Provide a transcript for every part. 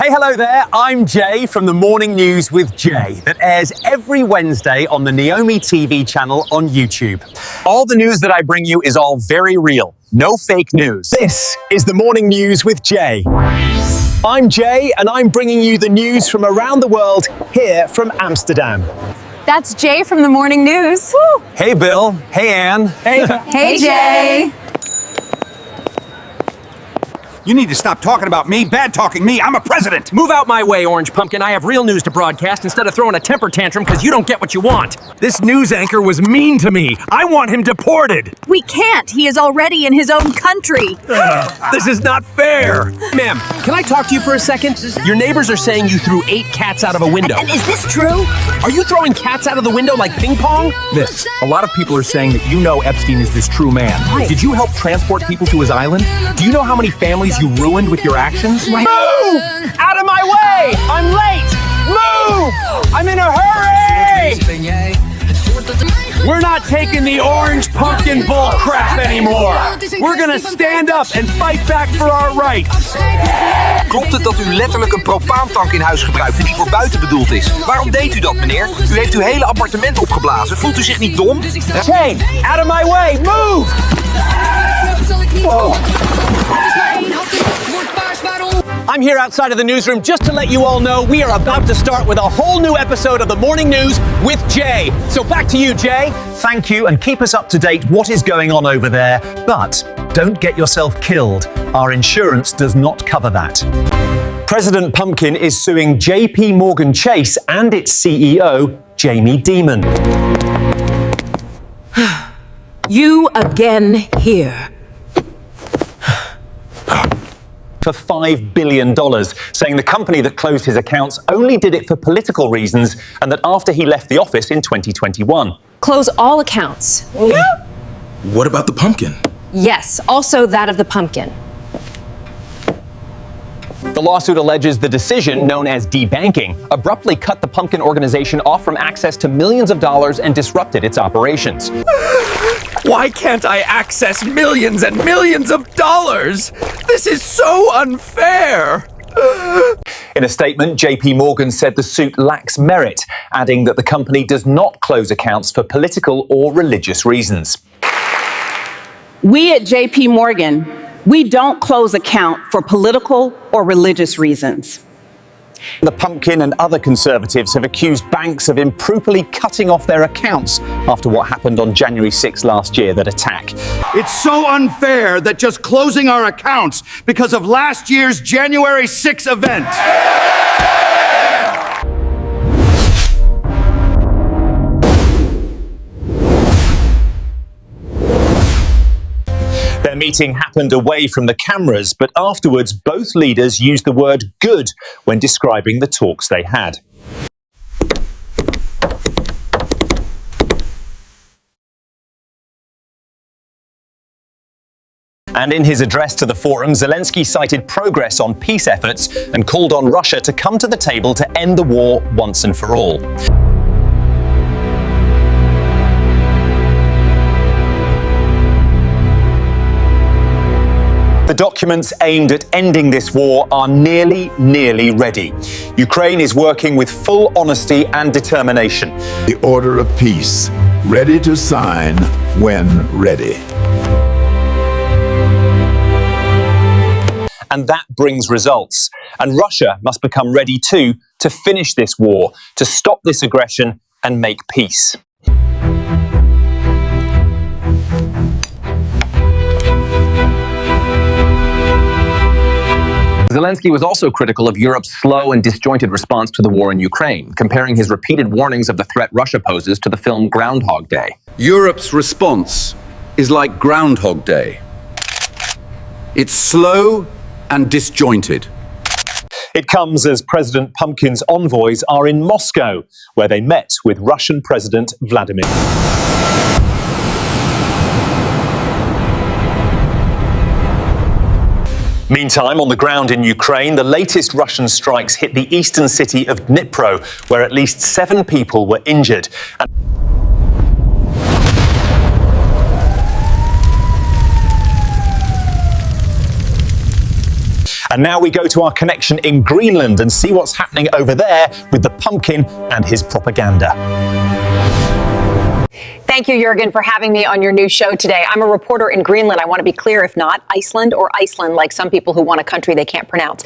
Hey, hello there. I'm Jay from the Morning News with Jay that airs every Wednesday on the Neomi TV channel on YouTube. All the news that I bring you is all very real. No fake news. This is the Morning News with Jay. I'm Jay and I'm bringing you the news from around the world here from Amsterdam. That's Jay from the Morning News. Woo. Hey, Bill. Hey, Anne. Hey, Jay. You need to stop talking about me, bad-talking me. I'm a president. Move out my way, Orange Pumpkin. I have real news to broadcast instead of throwing a temper tantrum because you don't get what you want. This news anchor was mean to me. I want him deported. We can't. He is already in his own country. This is not fair. Ma'am, can I talk to you for a second? Your neighbors are saying you threw 8 cats out of a window. And is this true? Are you throwing cats out of the window like ping pong? A lot of people are saying that you know Epstein is this true man. Right. Did you help transport people to his island? Do you know how many families you ruined with your actions? Right. Move! Out of my way! I'm late! Move! I'm in a hurry! We're not taking the orange pumpkin bull crap anymore. We're gonna stand up and fight back for our rights. Klopt het dat u letterlijk een propaantank in huis gebruikt die voor buiten bedoeld is? Waarom deed u dat, meneer? U heeft uw hele appartement opgeblazen. Voelt u zich niet dom? Shane, out of my way! Move! Whoa. I'm here outside of the newsroom just to let you all know we are about to start with a whole new episode of the Morning News with Jay. So back to you, Jay. Thank you and keep us up to date what is going on over there. But don't get yourself killed. Our insurance does not cover that. President Pumpkin is suing JP Morgan Chase and its CEO, Jamie Dimon. You again here. For $5 billion, saying the company that closed his accounts only did it for political reasons and that after he left the office in 2021. Close all accounts. What about the pumpkin? Yes, also that of the pumpkin. The lawsuit alleges the decision, known as debanking, abruptly cut the Pumpkin organization off from access to millions of dollars and disrupted its operations. Why can't I access millions and millions of dollars? This is so unfair. In a statement, JP Morgan said the suit lacks merit, adding that the company does not close accounts for political or religious reasons. We at JP Morgan, we don't close account for political or religious reasons. The Pumpkin and other conservatives have accused banks of improperly cutting off their accounts after what happened on January 6 last year, that attack. It's so unfair that just closing our accounts because of last year's January 6 event. Their meeting happened away from the cameras, but afterwards both leaders used the word good when describing the talks they had. And in his address to the forum, Zelensky cited progress on peace efforts and called on Russia to come to the table to end the war once and for all. The documents aimed at ending this war are nearly ready. Ukraine is working with full honesty and determination. The order of peace, ready to sign when ready. And that brings results. And Russia must become ready too to finish this war, to stop this aggression and make peace. Zelensky was also critical of Europe's slow and disjointed response to the war in Ukraine, comparing his repeated warnings of the threat Russia poses to the film Groundhog Day. Europe's response is like Groundhog Day. It's slow and disjointed. It comes as President Pumpkin's envoys are in Moscow, where they met with Russian President Vladimir. Meantime, on the ground in Ukraine, the latest Russian strikes hit the eastern city of Dnipro, where at least 7 people were injured. And now we go to our connection in Greenland and see what's happening over there with the pumpkin and his propaganda. Thank you, Jurgen, for having me on your new show today. I'm a reporter in Greenland. I want to be clear, if not Iceland or Iceland, like some people who want a country they can't pronounce.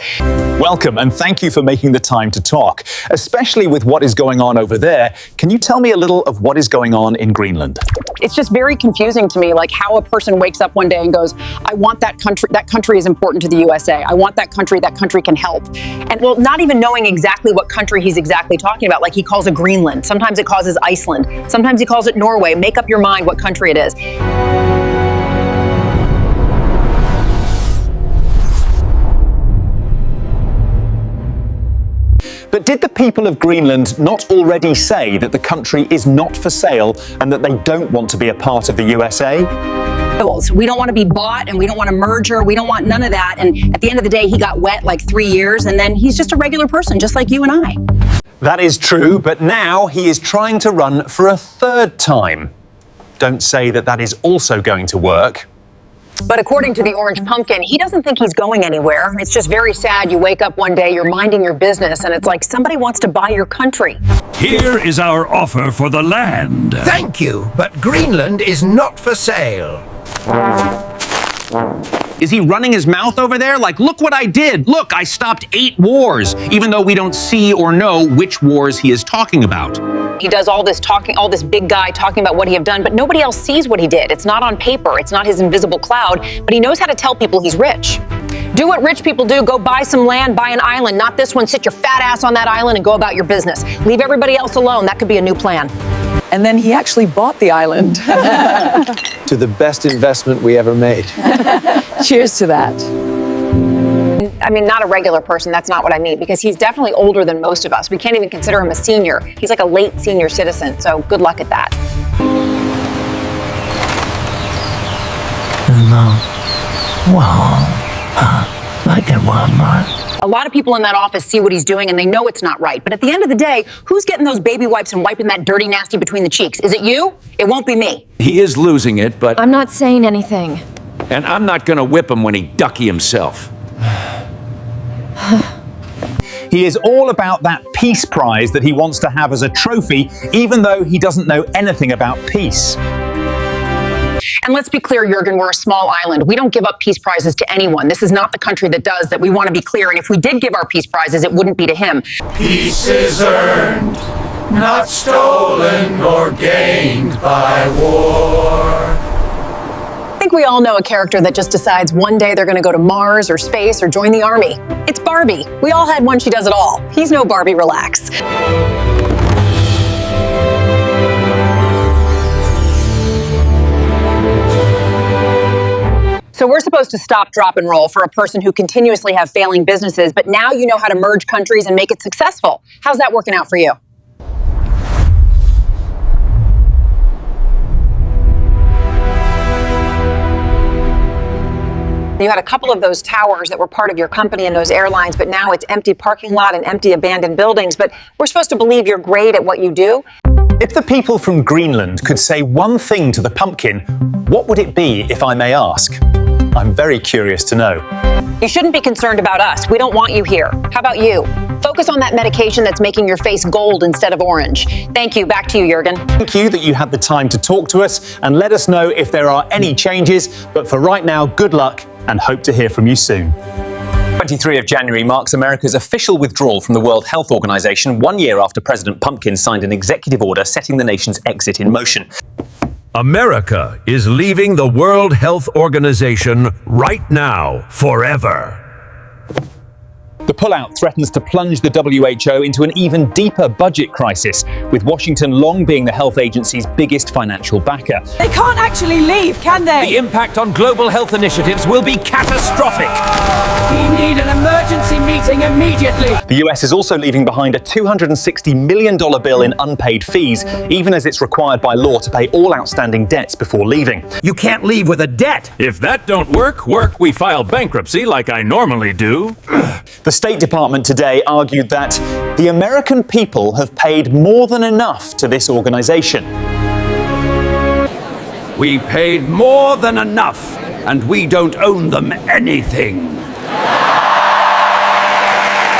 Welcome, and thank you for making the time to talk, especially with what is going on over there. Can you tell me a little of what is going on in Greenland? It's just very confusing to me, like how a person wakes up one day and goes, I want that country is important to the USA. I want that country can help. And well, not even knowing exactly what country he's exactly talking about, like he calls it Greenland. Sometimes it causes Iceland. Sometimes he calls it Norway. Make up your mind what country it is. But did the people of Greenland not already say that the country is not for sale and that they don't want to be a part of the USA? We don't want to be bought and we don't want a merger. We don't want none of that. And at the end of the day, he got wet like 3 years and then he's just a regular person, just like you and I. That is true, but now he is trying to run for a third time. Don't say that that is also going to work. But according to the Orange Pumpkin, he doesn't think he's going anywhere. It's just very sad. You wake up one day, you're minding your business, and it's like somebody wants to buy your country. Here is our offer for the land. Thank you, but Greenland is not for sale. Is he running his mouth over there? Like, look what I did. Look, I stopped 8 wars, even though we don't see or know which wars he is talking about. He does all this talking, all this big guy talking about what he have done, but nobody else sees what he did. It's not on paper. It's not his invisible cloud, but he knows how to tell people he's rich. Do what rich people do. Go buy some land, buy an island, not this one. Sit your fat ass on that island and go about your business. Leave everybody else alone. That could be a new plan. And then he actually bought the island. To the best investment we ever made. Cheers to that. I mean, not a regular person. That's not what I mean, because he's definitely older than most of us. We can't even consider him a senior. He's like a late senior citizen. So good luck at that. A lot of people in that office see what he's doing and they know it's not right. But at the end of the day, who's getting those baby wipes and wiping that dirty nasty between the cheeks? Is it you? It won't be me. He is losing it, but... I'm not saying anything. And I'm not gonna whip him when he ducky himself. He is all about that peace prize that he wants to have as a trophy, even though he doesn't know anything about peace. And let's be clear, Jurgen, we're a small island. We don't give up peace prizes to anyone. This is not the country that does that. We want to be clear. And if we did give our peace prizes, it wouldn't be to him. Peace is earned, not stolen nor gained by war. I think we all know a character that just decides one day they're going to go to Mars or space or join the army. It's Barbie. We all had one. She does it all. He's no Barbie. Relax. So we're supposed to stop, drop, and roll for a person who continuously have failing businesses, but now you know how to merge countries and make it successful. How's that working out for you? You had a couple of those towers that were part of your company and those airlines, but now it's empty parking lot and empty abandoned buildings. But we're supposed to believe you're great at what you do. If the people from Greenland could say one thing to the pumpkin, what would it be, if I may ask? I'm very curious to know. You shouldn't be concerned about us. We don't want you here. How about you? Focus on that medication that's making your face gold instead of orange. Thank you. Back to you, Jurgen. Thank you that you had the time to talk to us and let us know if there are any changes. But for right now, good luck and hope to hear from you soon. 23 of January marks America's official withdrawal from the World Health Organization 1 year after President Pumpkin signed an executive order setting the nation's exit in motion. America is leaving the World Health Organization right now, forever. The pullout threatens to plunge the WHO into an even deeper budget crisis, with Washington long being the health agency's biggest financial backer. They can't actually leave, can they? The impact on global health initiatives will be catastrophic. We need an emergency meeting immediately. The US is also leaving behind a $260 million bill in unpaid fees, even as it's required by law to pay all outstanding debts before leaving. You can't leave with a debt. If that don't work, we file bankruptcy like I normally do. The State Department today argued that the American people have paid more than enough to this organization. We paid more than enough, and we don't owe them anything.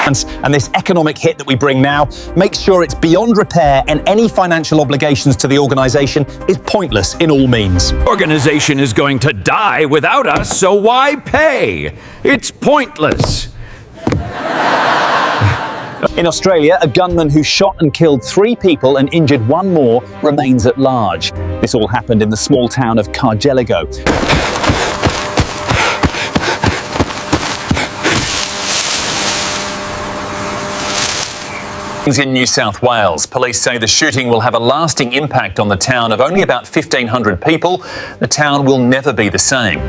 And this economic hit that we bring now makes sure it's beyond repair, and any financial obligations to the organisation is pointless in all means. Organization is going to die without us, so why pay? It's pointless. In Australia, a gunman who shot and killed 3 people and injured 1 more remains at large. This all happened in the small town of Cargelligo. In New South Wales, police say the shooting will have a lasting impact on the town of only about 1,500 people. The town will never be the same.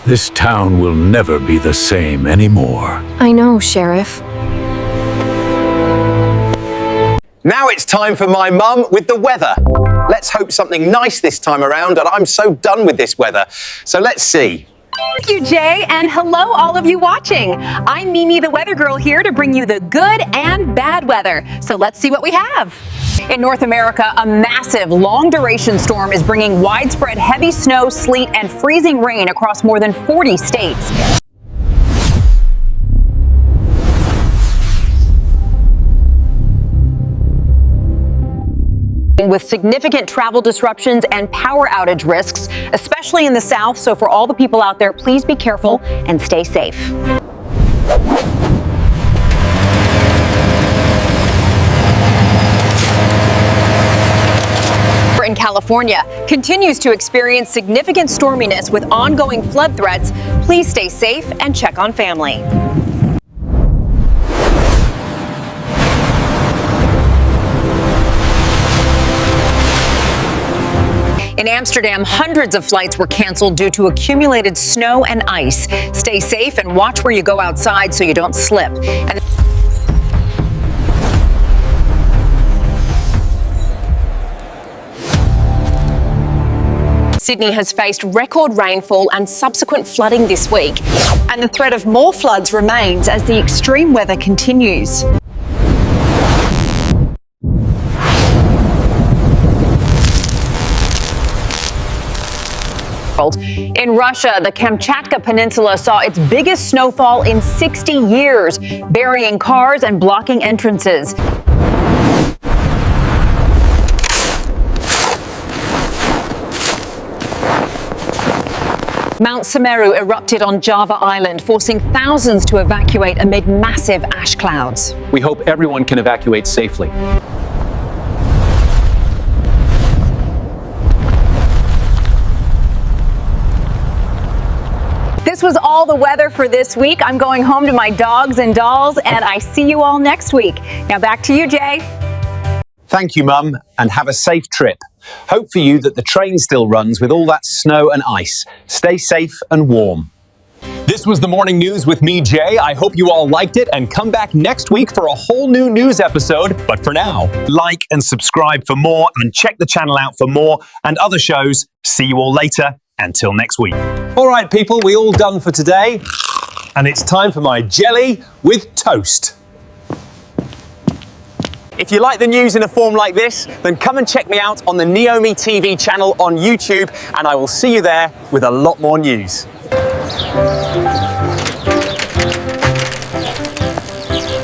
This town will never be the same anymore. I know, Sheriff. Now it's time for my mum with the weather. Let's hope something nice this time around, and I'm so done with this weather. So let's see. Thank you, Jay, and hello all of you watching. I'm Mimi, the weather girl, here to bring you the good and bad weather. So let's see what we have. In North America, a massive, long-duration storm is bringing widespread heavy snow, sleet, and freezing rain across more than 40 states. With significant travel disruptions and power outage risks, especially in the South. So for all the people out there, please be careful and stay safe. In California continues to experience significant storminess with ongoing flood threats. Please stay safe and check on family. In Amsterdam, hundreds of flights were canceled due to accumulated snow and ice. Stay safe and watch where you go outside so you don't slip. And Sydney has faced record rainfall and subsequent flooding this week. And the threat of more floods remains as the extreme weather continues. In Russia, the Kamchatka Peninsula saw its biggest snowfall in 60 years, burying cars and blocking entrances. Mount Semeru erupted on Java Island, forcing thousands to evacuate amid massive ash clouds. We hope everyone can evacuate safely. This was all the weather for this week. I'm going home to my dogs and dolls, and I see you all next week. Now back to you, Jay. Thank you, Mum, and have a safe trip. Hope for you that the train still runs with all that snow and ice. Stay safe and warm. This was the morning news with me, Jay. I hope you all liked it, and come back next week for a whole new news episode. But for now, like and subscribe for more, and check the channel out for more and other shows. See you all later. Until next week. All right, people, we all done for today. And it's time for my jelly with toast. If you like the news in a form like this, then come and check me out on the Neomitv channel on YouTube, and I will see you there with a lot more news.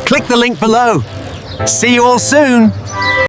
Click the link below. See you all soon.